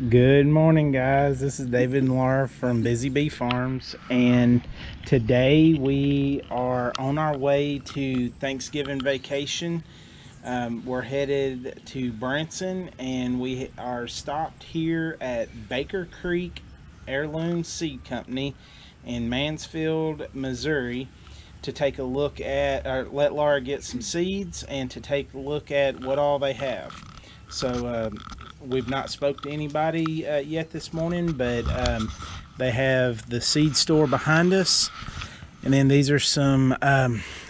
Good morning, guys. This is David and Laura from Busy Bee Farms, and today we are on our way to Thanksgiving vacation. We're headed to Branson, and we are stopped here at Baker Creek Heirloom Seed Company in Mansfield, Missouri, to take a look at, or let Laura get some seeds and to take a look at what all they have. So we've not spoke to anybody yet this morning, but they have the seed store behind us, and then these are some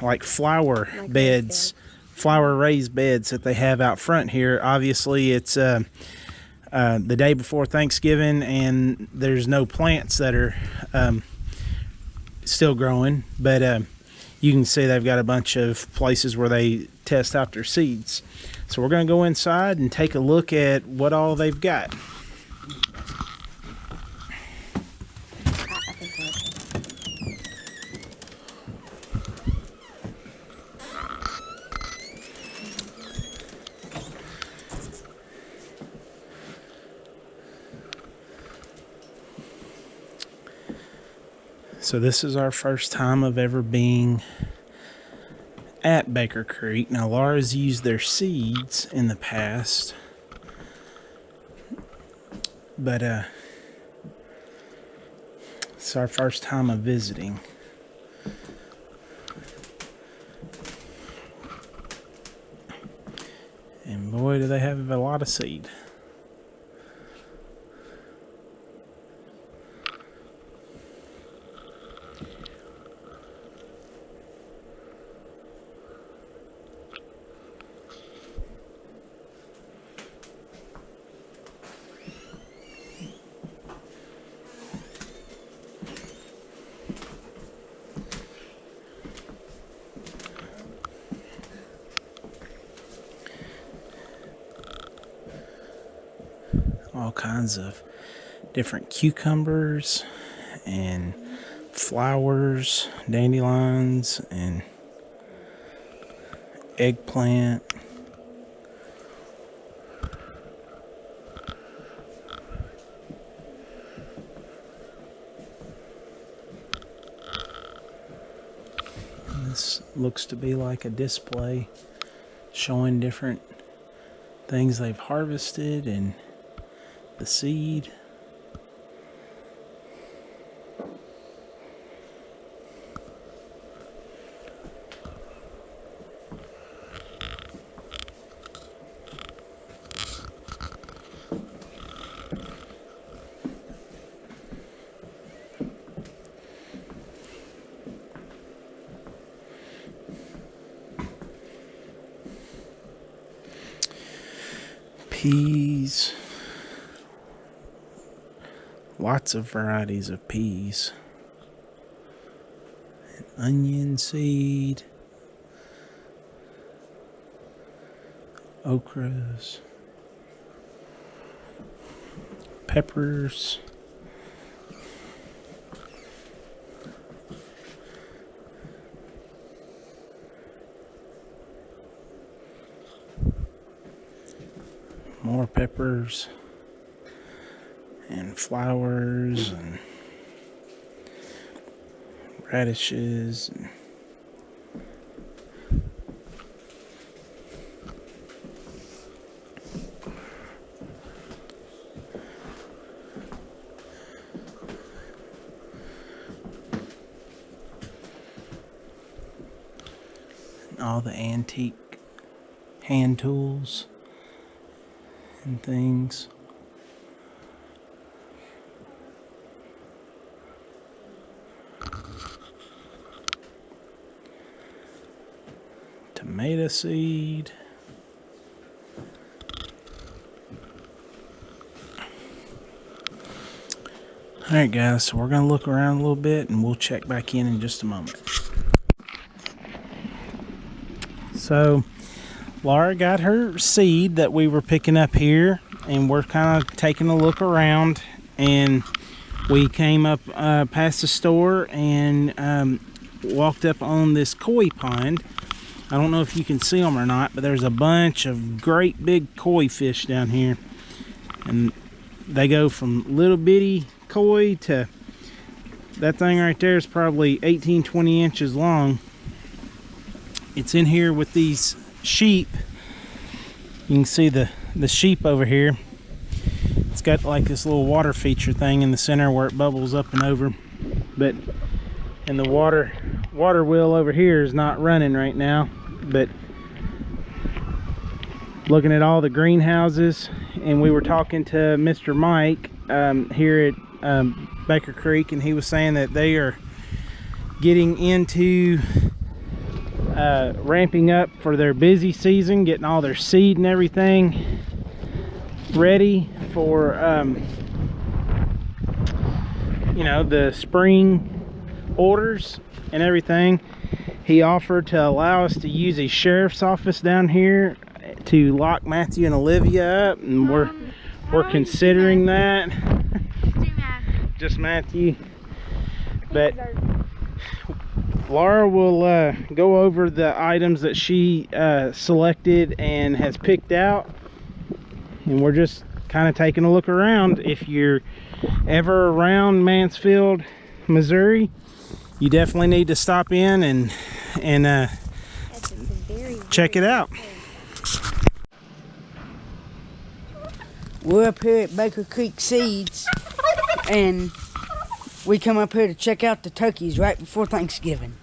like flower beds, flower raised beds that they have out front here. Obviously it's the day before Thanksgiving, and there's no plants that are still growing, but you can see they've got a bunch of places where they test out their seeds. So we're going to go inside and take a look at what all they've got. So this is our first time of ever being at Baker Creek. Now, Laura's used their seeds in the past, but it's our first time of visiting. And boy, do they have a lot of seed. All kinds of different cucumbers and flowers, dandelions and eggplant. And this looks to be like a display showing different things they've harvested and the seed. Peas. Lots of varieties of peas. And onion seed. Okras. Peppers. More peppers. And flowers and radishes and all the antique hand tools and things. Tomato seed. Alright guys, so we're going to look around a little bit and we'll check back in just a moment. So Laura got her seed that we were picking up here, and we're kind of taking a look around, and we came up past the store and walked up on this koi pond. I don't know if you can see them or not, but there's a bunch of great big koi fish down here, and they go from little bitty koi to that thing right there is probably 18-20 inches long. It's in here with these sheep. You can see the sheep over here. It's got like this little water feature thing in the center where it bubbles up and over. But and the water wheel over here is not running right now. But looking at all the greenhouses, and we were talking to Mr. Mike here at Baker Creek, and he was saying that they are getting into ramping up for their busy season, getting all their seed and everything ready for you know, the spring orders and everything. He offered to allow us to use a sheriff's office down here to lock Matthew and Olivia up, and we're considering that. Just Matthew. But Laura will go over the items that she selected and has picked out, and we're just kind of taking a look around. If you're ever around Mansfield, Missouri, you definitely need to stop in and check it out. We're up here at Baker Creek Seeds, and we come up here to check out the turkeys right before Thanksgiving.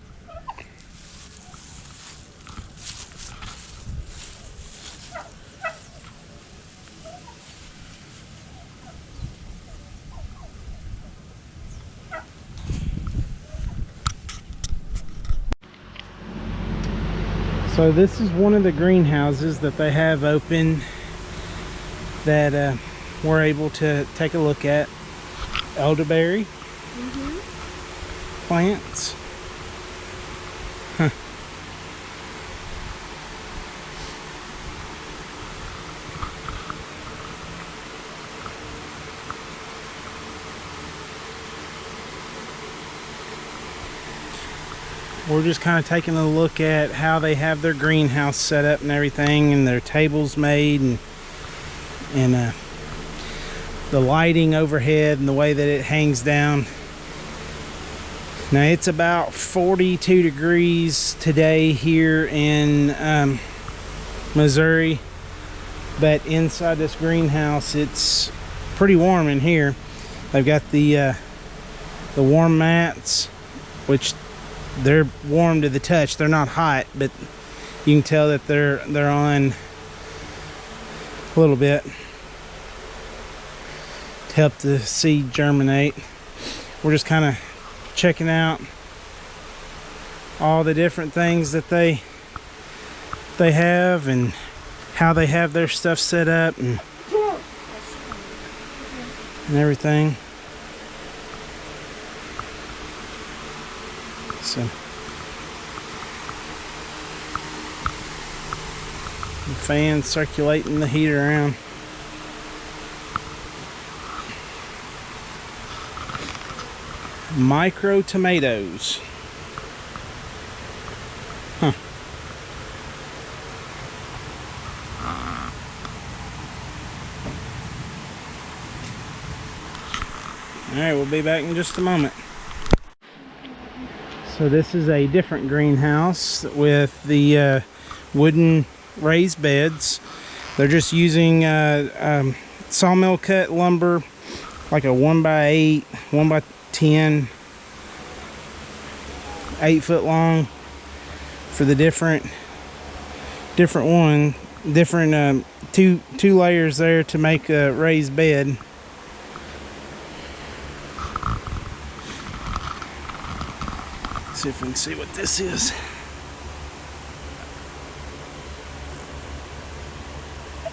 So this is one of the greenhouses that they have open that we're able to take a look at. Elderberry plants. We're just kind of taking a look at how they have their greenhouse set up and everything, and their tables made, and the lighting overhead and the way that it hangs down. Now it's about 42 degrees today here in Missouri, but inside this greenhouse it's pretty warm in here. They've got the warm mats, which they're warm to the touch. They're not hot, but you can tell that they're on a little bit to help the seed germinate. We're just kind of checking out all the different things that they have and how they have their stuff set up and everything. So the fan circulating the heat around. Micro tomatoes. Huh. Alright, we'll be back in just a moment. So this is a different greenhouse with the wooden raised beds. They're just using sawmill cut lumber, like a 1x8, 1x10, 8 foot long for the different two layers there to make a raised bed. See if we can see what this is.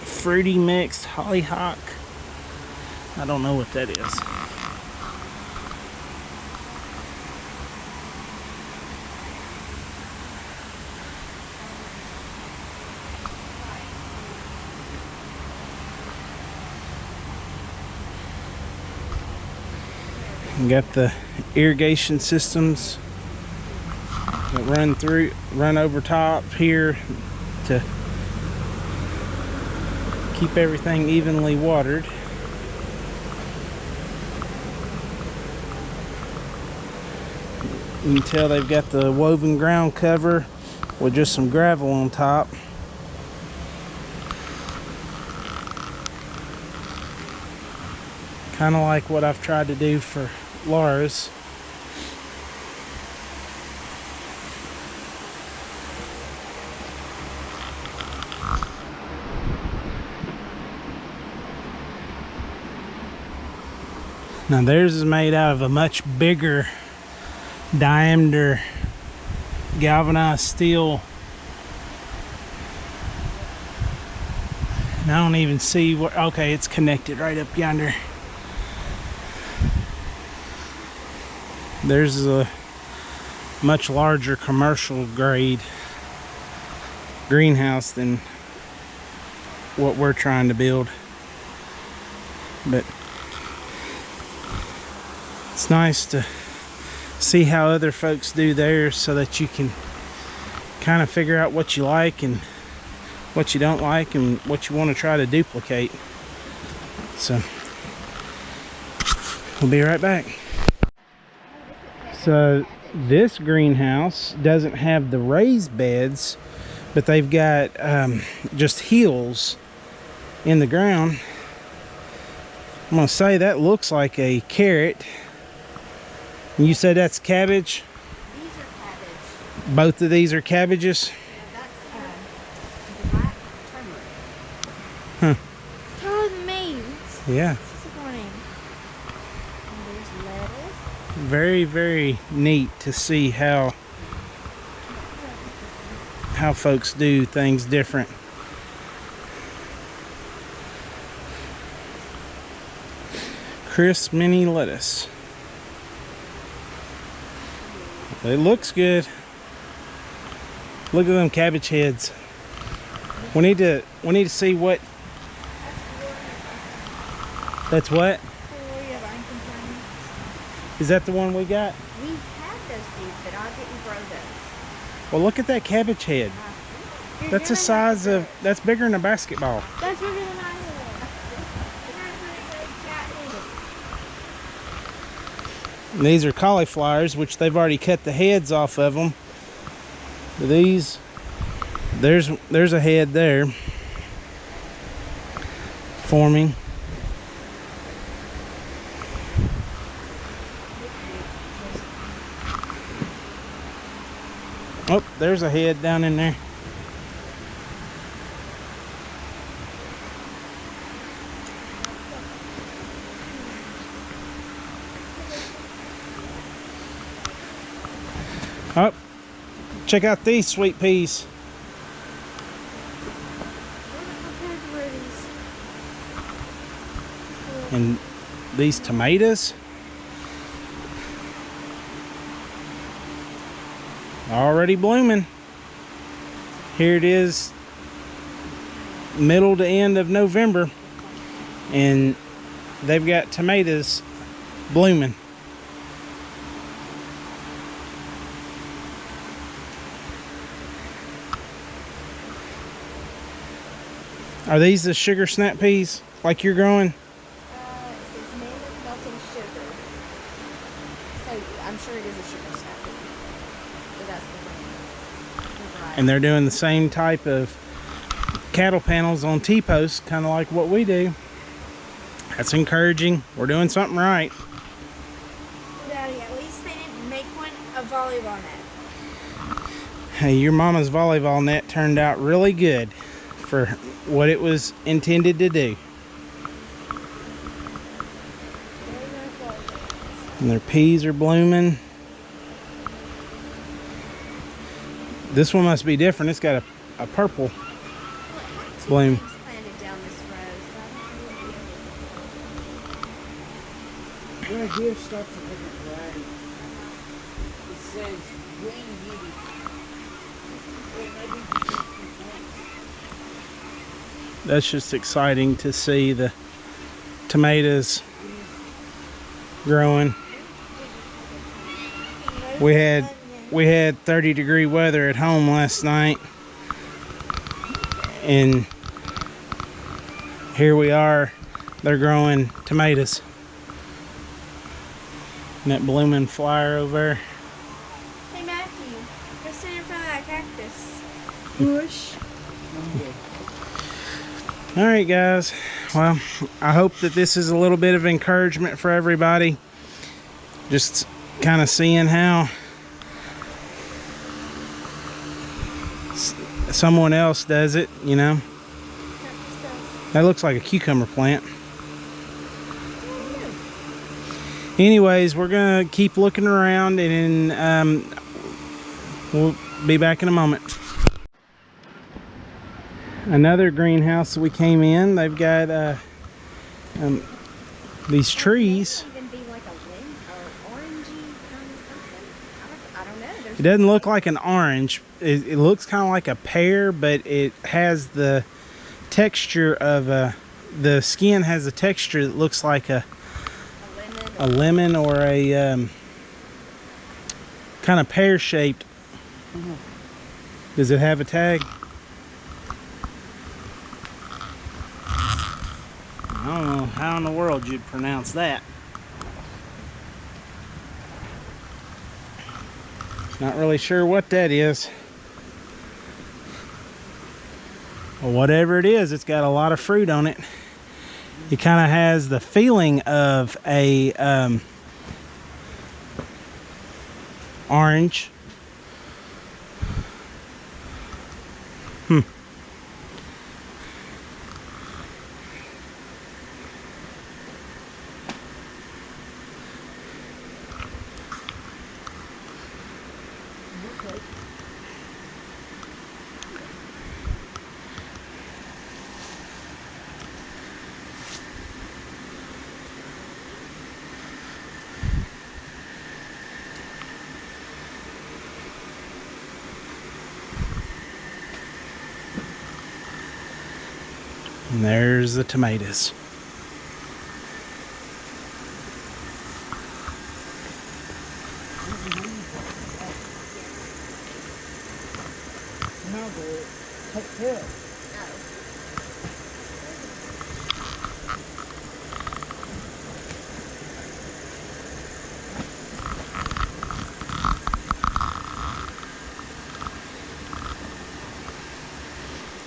Fruity mixed hollyhock. I don't know what that is. We got the irrigation systems that run over top here to keep everything evenly watered. You can tell they've got the woven ground cover with just some gravel on top. Kind of like what I've tried to do for Laura's. Now theirs is made out of a much bigger diameter galvanized steel. And I don't even see what, okay, it's connected right up yonder. There's a much larger commercial grade greenhouse than what we're trying to build. But it's nice to see how other folks do theirs so that you can kind of figure out what you like and what you don't like and what you want to try to duplicate. So we'll be right back. So this greenhouse doesn't have the raised beds, but they've got just hills in the ground. I'm gonna say that looks like a carrot. You said that's cabbage? These are cabbage. Both of these are cabbages? Yeah, that's black turmeric. Huh. Taller than me. Yeah. What's disappointing. And there's lettuce. Very, very neat to see how folks do things different. Crisp mini lettuce. It looks good. Look at them cabbage heads. We need to see what. That's what? Is that the one we got? We have those seeds, but I didn't grow those. Well, look at that cabbage head. That's the size of, that's bigger than a basketball. That's bigger than I am. And these are cauliflowers, which they've already cut the heads off of them. But these, there's a head there forming. Oh, there's a head down in there. Oh, check out these sweet peas. And these tomatoes. Already blooming. Here it is, middle to end of November, and they've got tomatoes blooming. Are these the sugar snap peas like you're growing? It says made with melting sugar. So I'm sure it is a sugar snap pea. But that's the brand. And they're doing the same type of cattle panels on T-posts, kind of like what we do. That's encouraging. We're doing something right. Daddy, at least they didn't make one a volleyball net. Hey, your mama's volleyball net turned out really good for what it was intended to do. And their peas are blooming. This one must be different. It's got a purple bloom. Planted down this road, so Right here starts a different variety. It says green beauty. That's just exciting to see the tomatoes growing. We had 30-degree weather at home last night, and here we are, they're growing tomatoes. And that blooming flower over there. Push. All right, guys. Well, I hope that this is a little bit of encouragement for everybody. Just kind of seeing how someone else does it, you know. That looks like a cucumber plant. Anyways, we're gonna keep looking around, and we'll be back in a moment. Another greenhouse that we came in, they've got these trees. Even be like a lemon or orangey kind of something. I don't know. It doesn't look like an orange. It looks kind of like a pear, but it has the texture of the skin has a texture that looks like a lemon or a kind of pear shaped. Does it have a tag? I don't know how in the world you'd pronounce that. Not really sure what that is. Well, whatever it is, it's got a lot of fruit on it. It kind of has the feeling of a orange. And there's the tomatoes.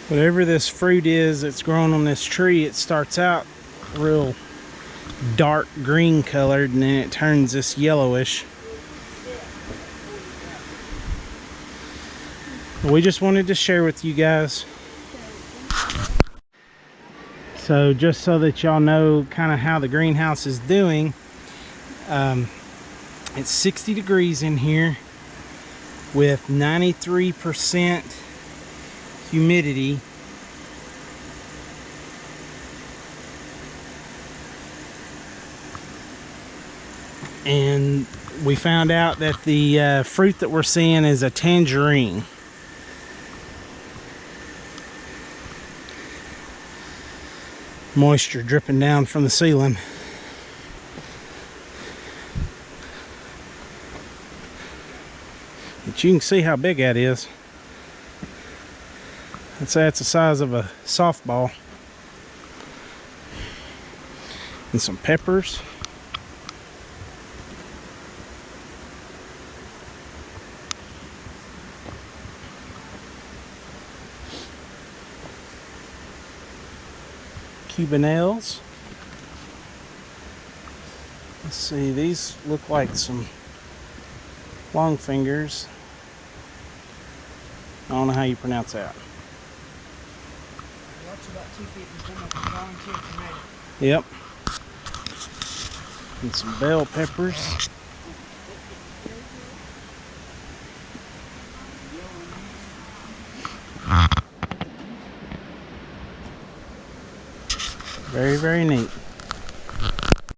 Whatever this fruit is that's growing on this tree, it starts out real dark green colored and then it turns this yellowish. We just wanted to share with you guys. So just so that y'all know kind of how the greenhouse is doing, it's 60 degrees in here with 93% humidity. And we found out that the fruit that we're seeing is a tangerine. Moisture dripping down from the ceiling. But you can see how big that is. I'd say it's the size of a softball. And some peppers. Cubanelles. Let's see, these look like some long fingers. I don't know how you pronounce that. Yep. And some bell peppers. Very, very neat.